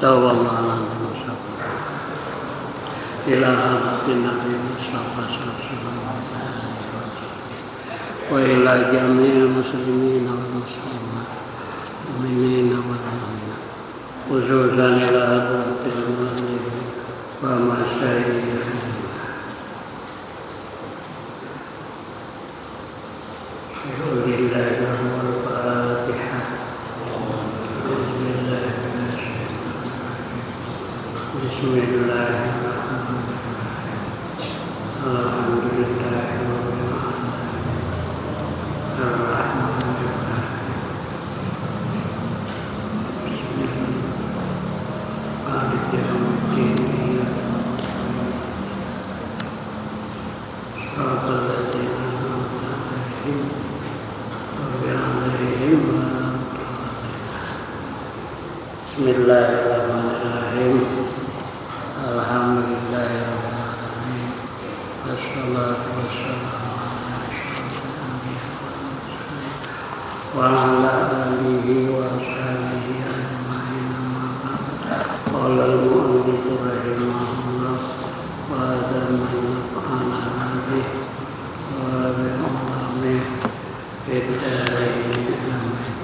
Tawallahu ila halatin Nabi Mustafa sallallahu alaihi wasallam wa ila jami'il muslimin wal muslimat mu'minin wal mu'minat khususan ila hadratil muslimin wa masyayikhihim. Bismillahirrahmanirrahim. Alhamdulillahirabbil alamin. Wassalatu wassalamu ala asyrofil anbiya'i wal mursalin wa ala alihi wa sahbihi ajma'in. Amma ba'd. Qala al-mu'allif rahimahullah wa adama ala nabi wa bi ulami fid darain. Amin.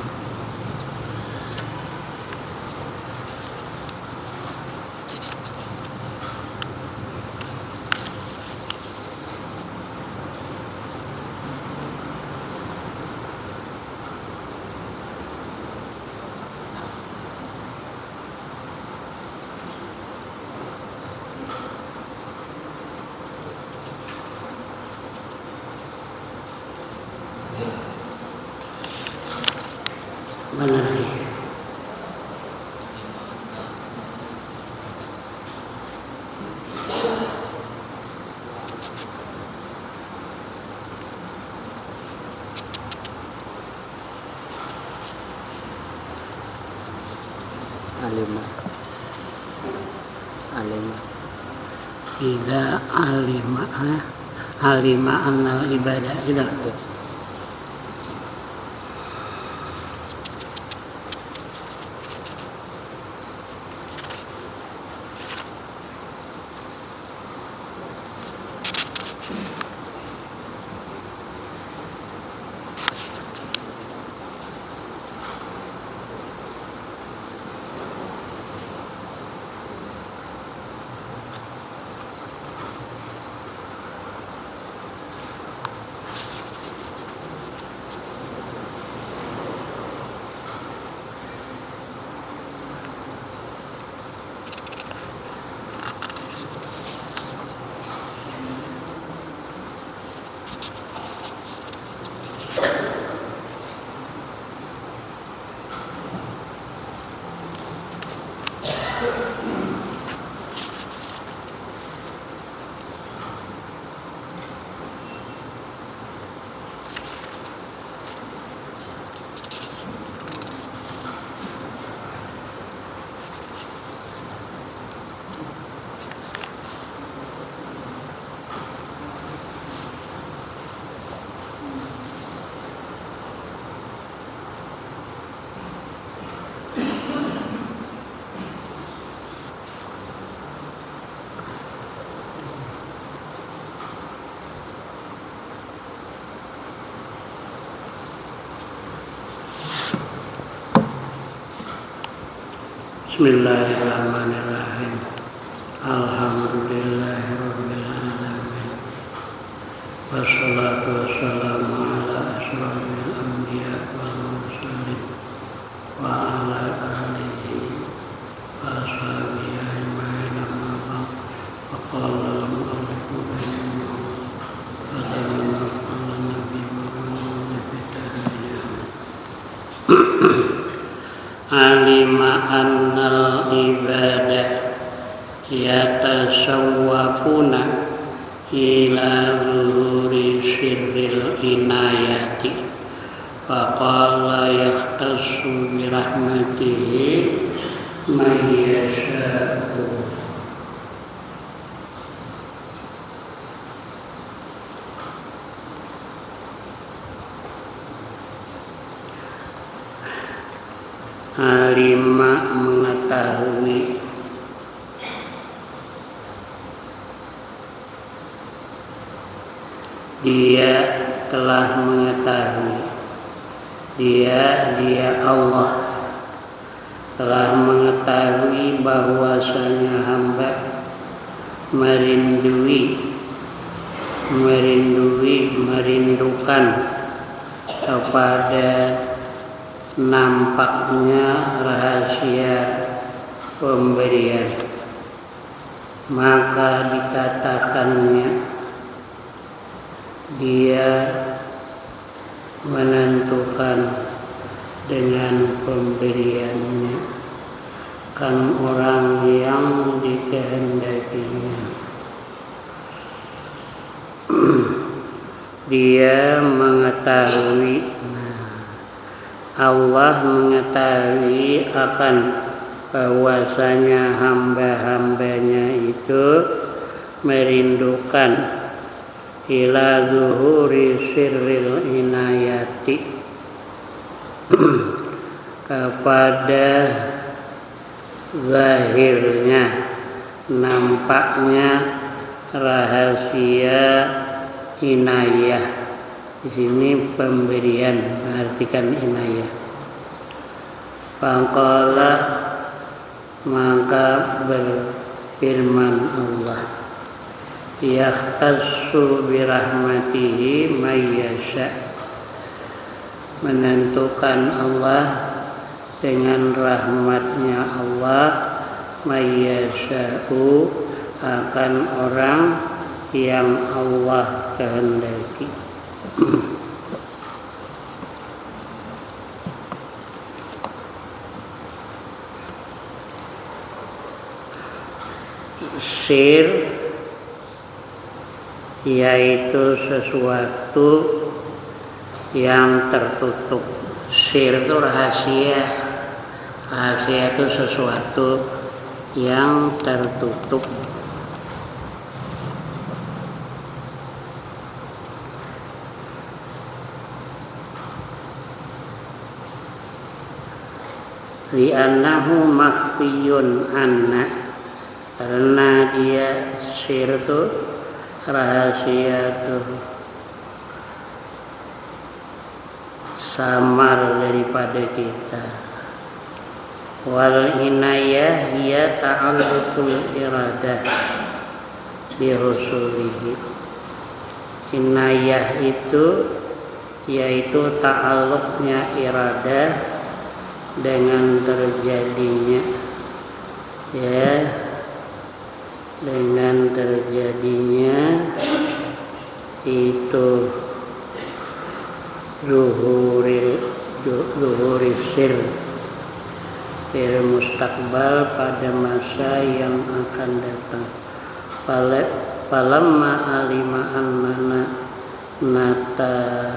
Mana lagi? Ida alima annal ibadah ida. Bismillahirrahmanirrahim. Alhamdulillahirabbil alamin. Wassalatu wassalamu ala asyrofil anbiya'i wal mursalin wa ala alihi wa sahbihi ajma'in. Amma ba'd. Faqala al-mu'allif rahimahullah wa sallallahu ala nabi Muhammad fi darain. Alima annal ibadah yatasawwafuna ila zuhuri sirril inayati wa qala yahtassu bi rahmatihi man yasha'u. Alima mengetahui, dia telah mengetahui, dia Allah telah mengetahui bahwasanya hamba merindukan kepada nampaknya rahasia pemberian, maka dikatakannya dia menentukan dengan pemberiannya kan orang yang dikehendakinya. Dia mengetahui, Allah mengetahui akan bahwasanya hamba-hambanya itu merindukan ila zuhuri sirril inayati kepada zahirnya, nampaknya rahasia inayah. Di sini pemberian, artikan inayah. Faqala, maka berfirman Allah, yahtassu birahmatihi mayyasha, menentukan Allah dengan rahmatnya Allah mayyasha'u akan orang yang Allah kehendaki. Sir yaitu sesuatu yang tertutup. Sir itu rahasia. Rahasia itu sesuatu yang tertutup. Li'annahu makhfiyun anna, karena dia sir itu rahasia itu samar daripada kita. Wal inayah hiya ta'alluqul iradah bi rusulihi. Inayah itu yaitu ta'alluqnya iradah dengan terjadinya, ya, dengan terjadinya itu zuhuri sir fil mustaqbal, pada masa yang akan datang. Falamma alima annana nata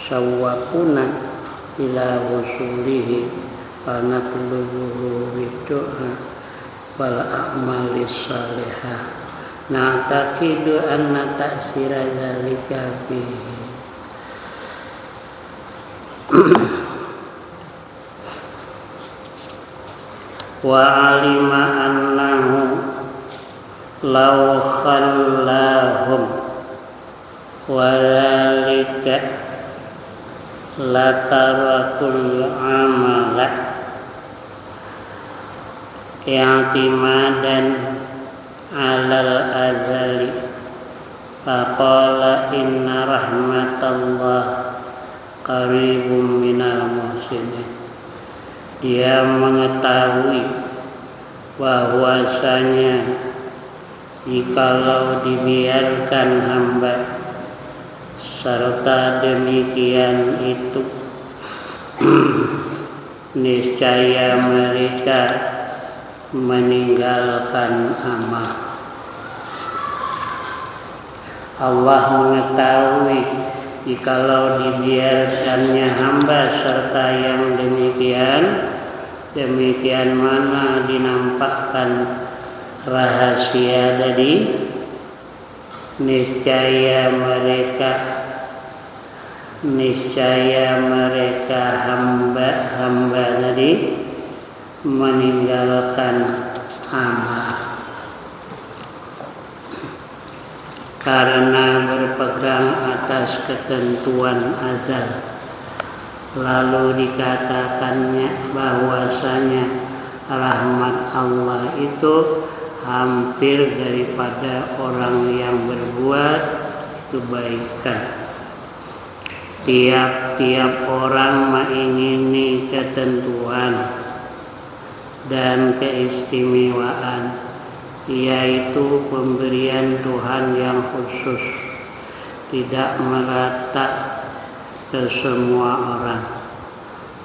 sawwakuna ila wusulihi fanatlubuhu bidu'a wal a'mali salihah na'taqidu anna ta'sira dzalika fihi. Wa alima annahu law khallahum wa dzalika latarakul amala i'timadan alal azali faqala inna rahmatallah qaribum minal muhsinin. Dia mengetahui bahwasanya jikalau dibiarkan hamba serta demikian itu niscaya mereka meninggalkan amal. Allah mengetahui jikalau dibiarkannya hamba serta yang demikian mana dinampakkan rahasia tadi, niscaya mereka niscaya mereka hamba-hamba tadi meninggalkan amal karena berpegang atas ketentuan azal. Lalu dikatakannya bahwasanya rahmat Allah itu hampir daripada orang yang berbuat kebaikan. Tiap-tiap orang mengingini ketentuan dan keistimewaan, yaitu pemberian Tuhan yang khusus, tidak merata ke semua orang.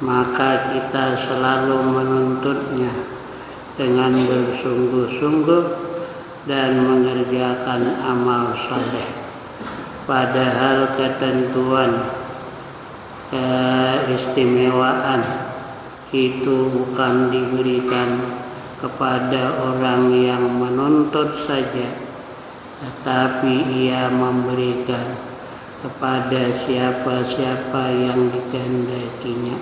Maka kita selalu menuntutnya dengan bersungguh-sungguh dan mengerjakan amal saleh. Padahal ketentuan keistimewaan itu bukan diberikan kepada orang yang menuntut saja, tetapi ia memberikan kepada siapa-siapa yang dikehendakinya.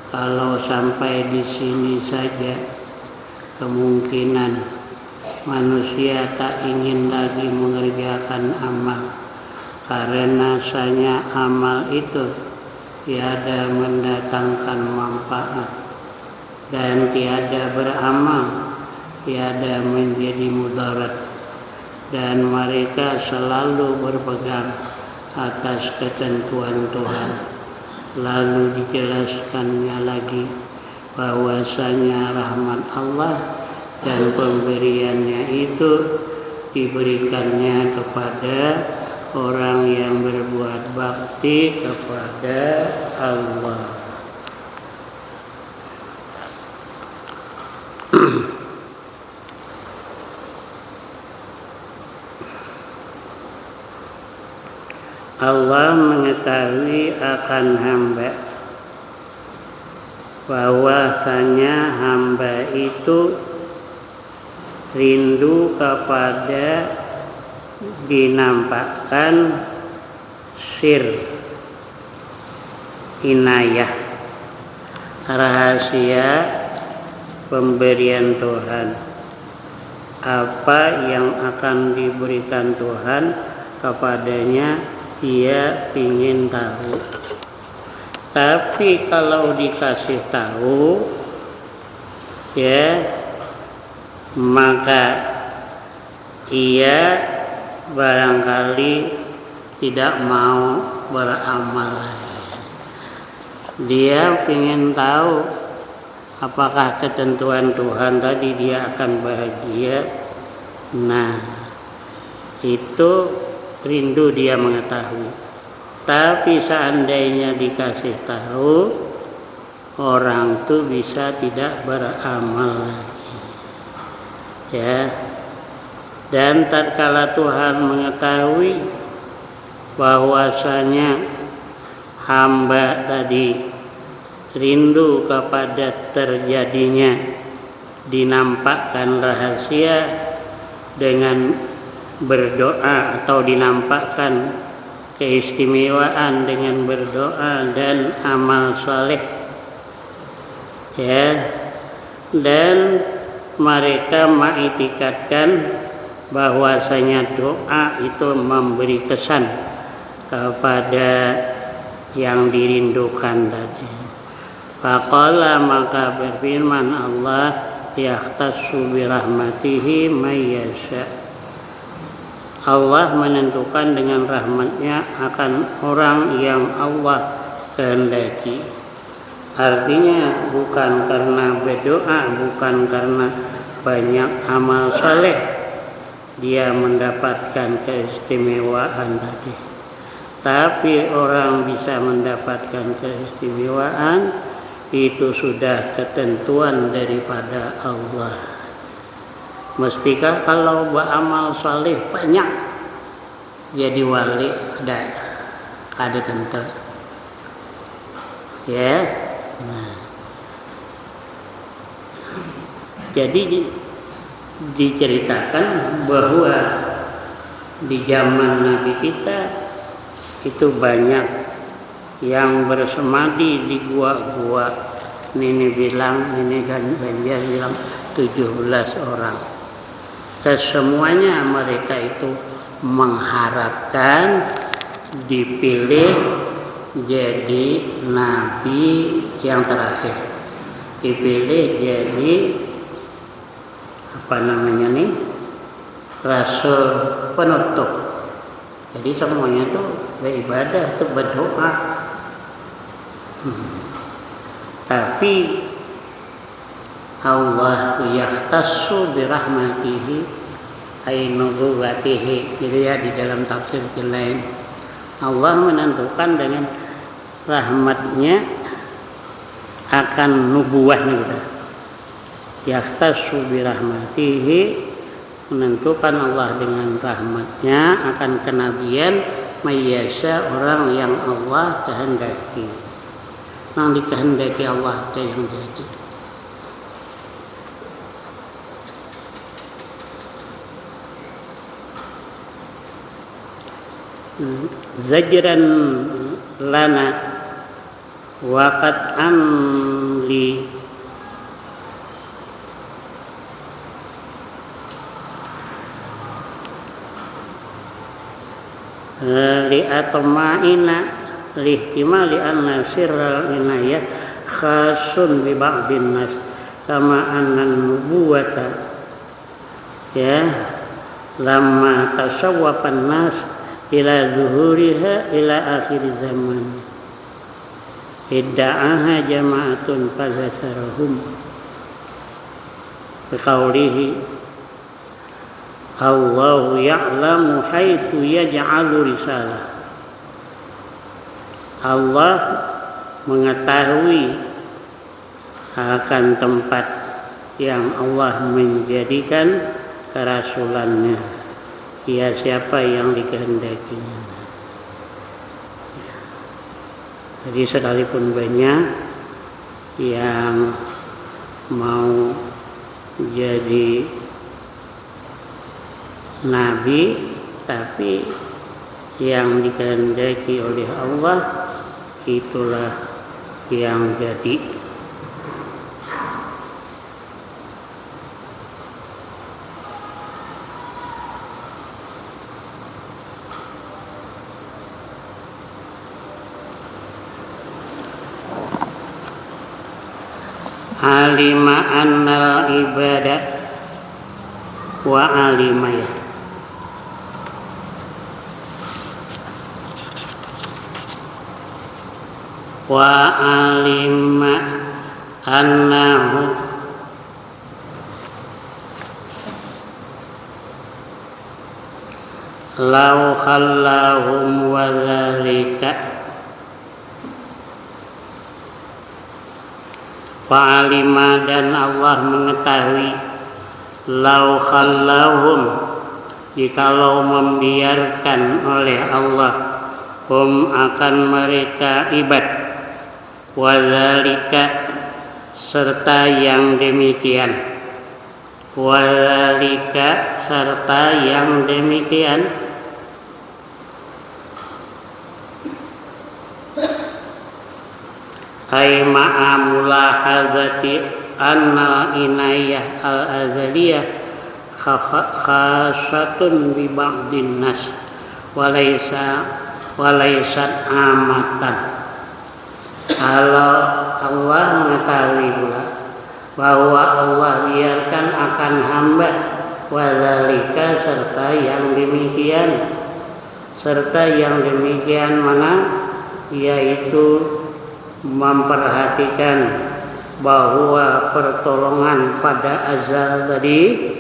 Kalau sampai di sini saja, kemungkinan manusia tak ingin lagi mengerjakan amal, karena rasanya amal itu tiada mendatangkan manfaat, dan tiada beramal tiada menjadi mudarat, dan mereka selalu berpegang atas ketentuan Tuhan. Lalu dijelaskannya lagi bahwasanya rahmat Allah dan pemberiannya itu diberikannya kepada orang yang berbuat bakti kepada Allah. Allah mengetahui akan hamba bahwasanya hamba itu rindu kepada dinampakkan sir, inayah, rahasia pemberian Tuhan. Apa yang akan diberikan Tuhan kepadanya, dia ingin tahu. Tapi kalau dikasih tahu, ya, maka ia barangkali tidak mau beramal lagi. Dia ingin tahu apakah ketentuan Tuhan tadi dia akan bahagia. Nah, itu rindu dia mengetahui. Tapi seandainya dikasih tahu, orang itu bisa tidak beramal lagi. Ya. Dan tatkala Tuhan mengetahui bahwasanya hamba tadi rindu kepada terjadinya dinampakkan rahasia dengan berdoa, atau dinampakkan keistimewaan dengan berdoa dan amal saleh, ya, dan mereka mengiktikadkan bahwasanya doa itu memberi kesan kepada yang dirindukan tadi. Faqala, maka berfirman Allah, yahtassu bi rahmatihi may yasha. Allah menentukan dengan rahmatnya akan orang yang Allah kehendaki. Artinya bukan karena berdoa, bukan karena banyak amal saleh dia mendapatkan keistimewaan tadi. Tapi orang bisa mendapatkan keistimewaan itu sudah ketentuan daripada Allah. Mestikah kalau beramal saleh banyak jadi wali? Ada tentu, ya. Nah, jadi diceritakan bahwa di zaman Nabi kita itu banyak yang bersemadi di gua-gua. Ini bilang, ini Ganjar bilang 17 orang. Kesemuanya mereka itu mengharapkan dipilih jadi nabi yang terakhir. Dipilih jadi apa namanya nih? Rasul penutup. Jadi semuanya tuh beribadah, tuh berdoa. Tapi Allah yahtassu birahmatihi ay nubuwatihi. Jadi ya di dalam tafsir lain Allah menentukan dengan rahmatnya akan nubuahnya kita. Yahtassu birahmatihi, menentukan Allah dengan rahmatnya akan kenabian mayyasha, orang yang Allah kehendaki. Yang dikehendaki Allah itu yang jadi. Zajran lana waqad amli li atma'ina lihtimali anna sirral inayah khasun bi ba'din nas kama anna nubuwata ya lamma tasawwapan nas ila zuhuriha ila akhir zaman idda'aha jama'atun fazasarahum biqaulihi Allahu ya'lamu haitsu yaj'alu risalah. Allah mengetahui akan tempat yang Allah menjadikan kerasulannya. Ia siapa yang dikehendakinya. Jadi sekalipun banyak yang mau jadi nabi, tapi yang dikehendaki oleh Allah itulah yang jadi. Alima annal ibadah wa alimaya wa alima annahu law khallahum wa dzalika wa alima, dan Allah mengetahui law khallahum, jikalau membiarkan oleh Allah akan mereka ibad wadzalika, serta yang demikian, wadzalika serta yang demikian, ay ma'a mulahazati anna inayah al-azaliyah khasatun bi ba'din nas walaysat amatan. Kalau Allah mengetahui pula bahwa Allah biarkan akan hamba wadzalika, serta yang demikian mana, yaitu memperhatikan bahwa pertolongan pada azal tadi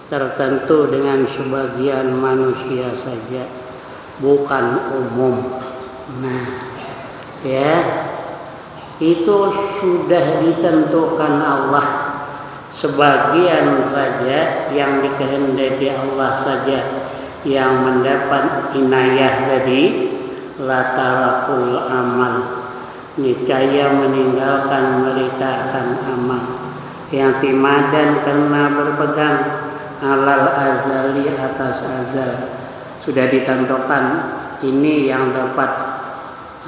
tertentu dengan sebagian manusia saja, bukan umum. Nah, ya, itu sudah ditentukan Allah, sebagian saja yang dikehendaki Allah saja yang mendapat inayah tadi, latarakul amal, niscaya meninggalkan mereka akan amal, yang timadan karena berpegang alal azali, atas azal. Sudah ditentukan ini yang dapat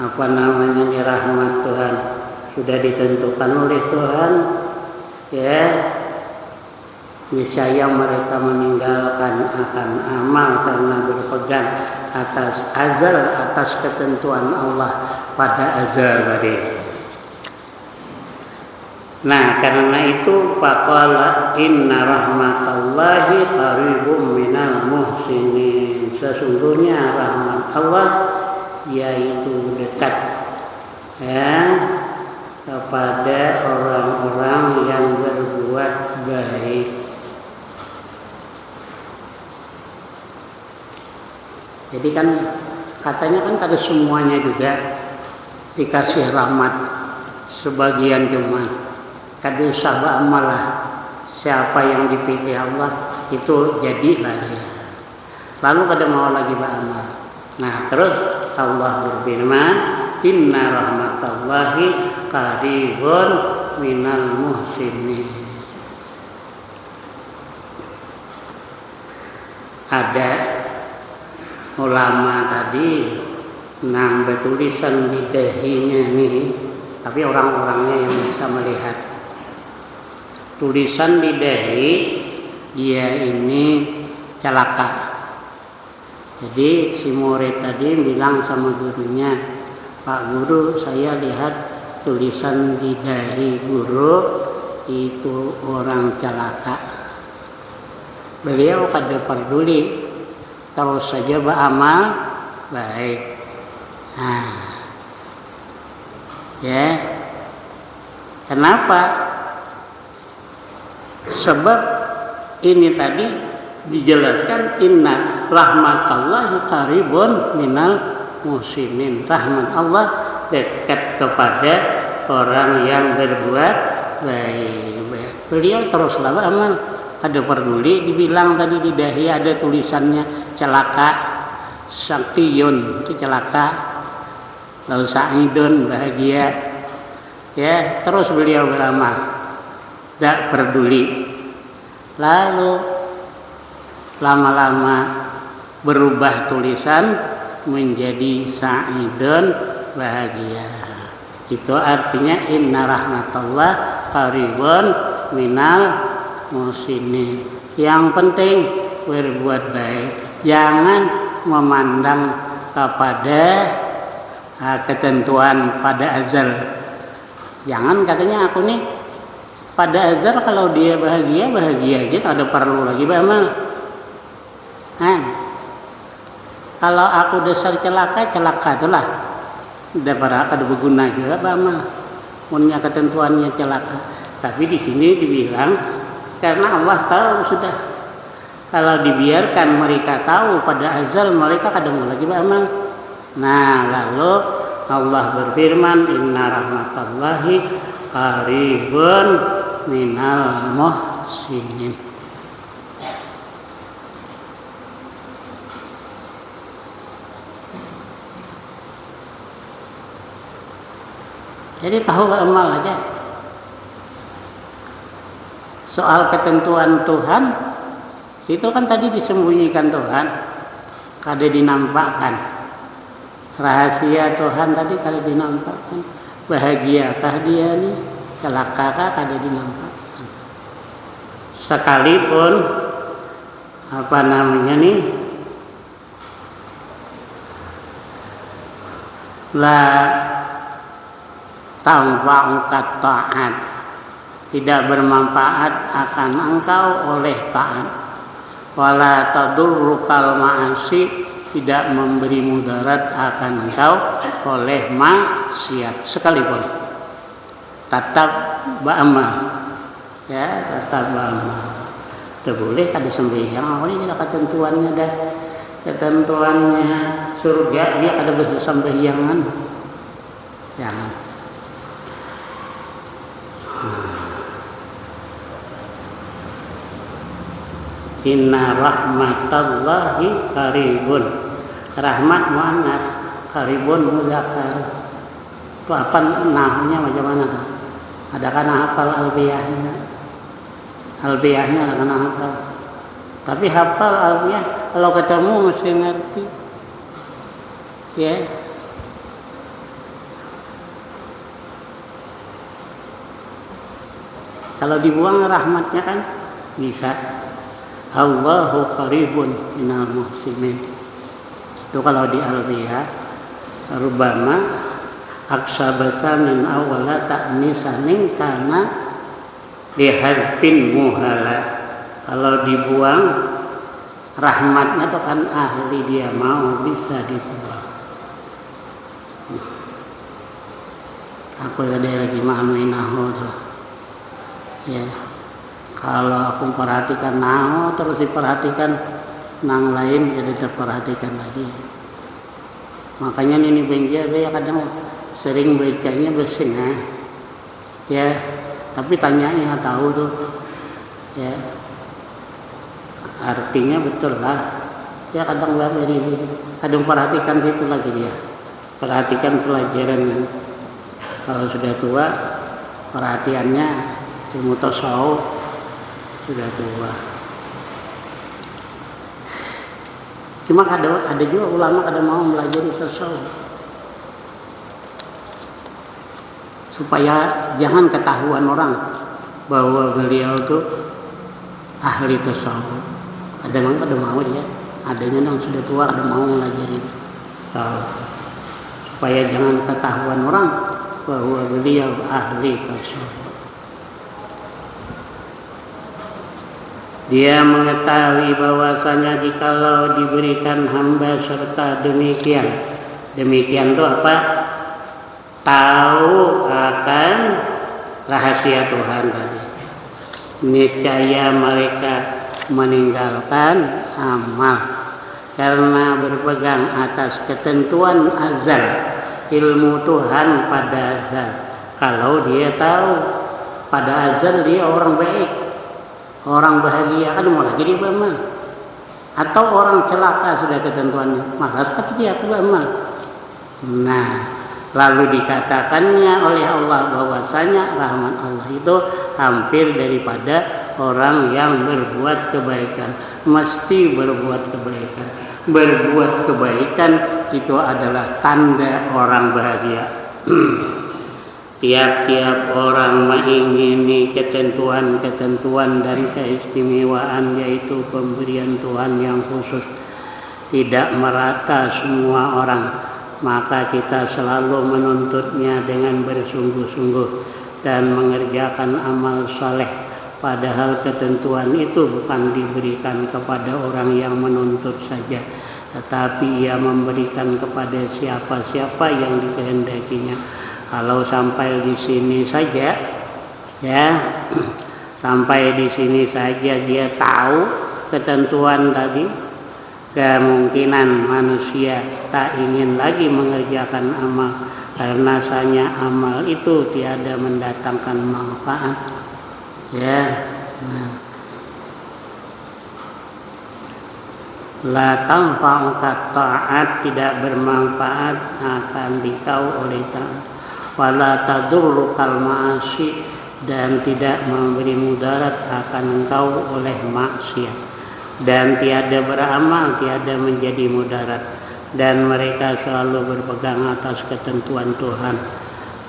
apa namanya nih, rahmat Tuhan sudah ditentukan oleh Tuhan, ya niscaya mereka meninggalkan akan amal karena berpegang atas azal, atas ketentuan Allah pada azal tadi. Nah, karena itu faqala inna rahmatallahi qaribum minal muhsinin. Sesungguhnya rahmat Allah yaitu dekat, ya, kepada orang-orang yang berbuat baik. Jadi kan katanya kan kada semuanya juga dikasih rahmat, sebagian cuma. Kada usah beramal lah. Siapa yang dipilih Allah itu jadilah dia. Lalu kada mau lagi beramal. Nah, terus Allah berfirman, inna rahmatallahi qaribun minal muhsinin. Ada ulama tadi nang bertulisan di dahinya nih, tapi orang-orangnya yang bisa melihat tulisan di dahi, dia ini celaka. Jadi si murid tadi bilang sama gurunya, Pak Guru, saya lihat tulisan di dahi guru itu orang celaka. Beliau kada peduli, terus saja beramal baik. Nah, ya, kenapa? Sebab ini tadi dijelaskan inna rahmatallahi qaribun minal muhsinin. Rahmat Allah dekat kepada orang yang berbuat baik. Beliau teruslah beramal, kada peduli. Dibilang tadi di dahi ada tulisannya celaka, saktiyun itu celaka, lalu sa'idun bahagia. Ya, terus beliau beramal, tidak peduli. Lalu lama-lama berubah tulisan menjadi sa'idun bahagia. Itu artinya inna rahmatullah qaribun minal muhsinin. Yang penting berbuat baik, jangan memandang kepada ketentuan pada azal. Jangan katanya aku nih pada azal kalau dia bahagia aja, tak ada perlu lagi beramal. Kalau aku dasar celaka itulah, daripada kada berguna juga beramal. Punya ketentuannya celaka. Tapi di sini dibilang karena Allah tahu sudah. Kalau dibiarkan mereka tahu pada azal, mereka kada mau lagi beramal. Nah, lalu Allah berfirman, inna rahmatallahi qaribun minal muhsinin. Jadi tahu amal aja. Soal ketentuan Tuhan itu kan tadi disembunyikan Tuhan, kada dinampakkan. Rahasia Tuhan tadi kada dinampakkan. Bahagiakah dia nih? Celakakah kada dinampakkan. Sekalipun apa namanya nih? La tanfa'uka ta'at, tidak bermanfaat akan engkau oleh taat. Wala tadurrukal ma'asi, tidak memberi mudarat akan engkau oleh maksiat sekalipun. Tetap beramal, ya, tetap beramal. Tidak boleh kada sembahyang, ini tidak ketentuannya dah. Ketentuannya surga dia kada bisa sembahyangan. Jangan. Inna rahmatallahi qaribun. Rahmat muannas, qaribun muzakkar. Itu apa nahnya macam mana tuh? Adakah hafal alfiyahnya? Alfiyahnya adakah hafal? Tapi hafal alfiyah kalau ketemu mesti ngerti. Ya. Kalau dibuang rahmatnya kan bisa. Allahu qaribun minal muhsinin. Itu kalau di Al-Riya, rubama aksabasanin awala ta'nisanin karena diharfin muhala. Kalau dibuang rahmatnya itu kan ahli dia mau bisa dibuang. Aku ada lagi manuin nahu tuh. Ya. Kalau aku perhatikan nahu terus diperhatikan nang lain jadi terperhatikan lagi. Makanya ini benjir ya kadang sering bacanya bersih ya, tapi tanyanya tahu tuh ya artinya betul lah ya, kadang kadang perhatikan itu lagi dia perhatikan pelajaran. Kalau sudah tua perhatiannya ilmu tasawuf sudah tua. Cuma ada juga ulama kadang mau belajar tasawuf supaya jangan ketahuan orang bahwa beliau itu ahli tasawuf. Kadang mau dia, adanya yang sudah tua kadang mau belajar supaya jangan ketahuan orang bahwa beliau ahli tasawuf. Dia mengetahui bahwasanya jikalau diberikan hamba serta demikian itu apa? Tahu akan rahasia Tuhan tadi. Niscaya mereka meninggalkan amal karena berpegang atas ketentuan azal ilmu Tuhan pada azal. Kalau dia tahu pada azal dia orang baik, orang bahagia, kan mau lagi dia beramal. Atau orang celaka sudah ketentuannya, malas tapi dia beramal. Nah, lalu dikatakannya oleh Allah bahwasanya rahmat Allah itu hampir daripada orang yang berbuat kebaikan, mesti berbuat kebaikan. Berbuat kebaikan itu adalah tanda orang bahagia. Tiap-tiap orang mengingini ketentuan-ketentuan dan keistimewaan, yaitu pemberian Tuhan yang khusus, tidak merata semua orang. Maka kita selalu menuntutnya dengan bersungguh-sungguh dan mengerjakan amal saleh. Padahal ketentuan itu bukan diberikan kepada orang yang menuntut saja, tetapi ia memberikan kepada siapa-siapa yang dikehendakinya. Kalau sampai di sini saja, ya, sampai di sini saja dia tahu ketentuan tadi, kemungkinan manusia tak ingin lagi mengerjakan amal karena rasanya amal itu tiada mendatangkan manfaat. Ya, la tanfa'uka ta'at, tidak bermanfaat akan dikau oleh taat. Wala tadurrukal ma'asi, dan tidak memberi mudarat akan engkau oleh maksiat. Dan tiada beramal, tiada menjadi mudarat. Dan mereka selalu berpegang atas ketentuan Tuhan.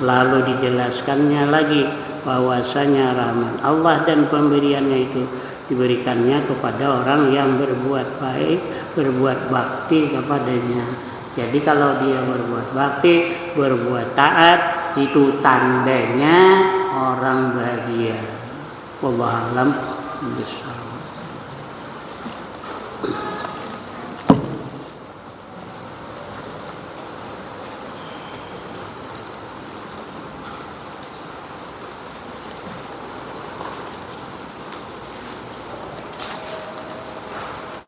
Lalu dijelaskannya lagi bahwasanya rahmat Allah dan pemberiannya itu diberikannya kepada orang yang berbuat baik, berbuat bakti kepadanya. Jadi kalau dia berbuat bakti, berbuat taat, itu tandanya orang bahagia. Wallahu a'lam bishawab.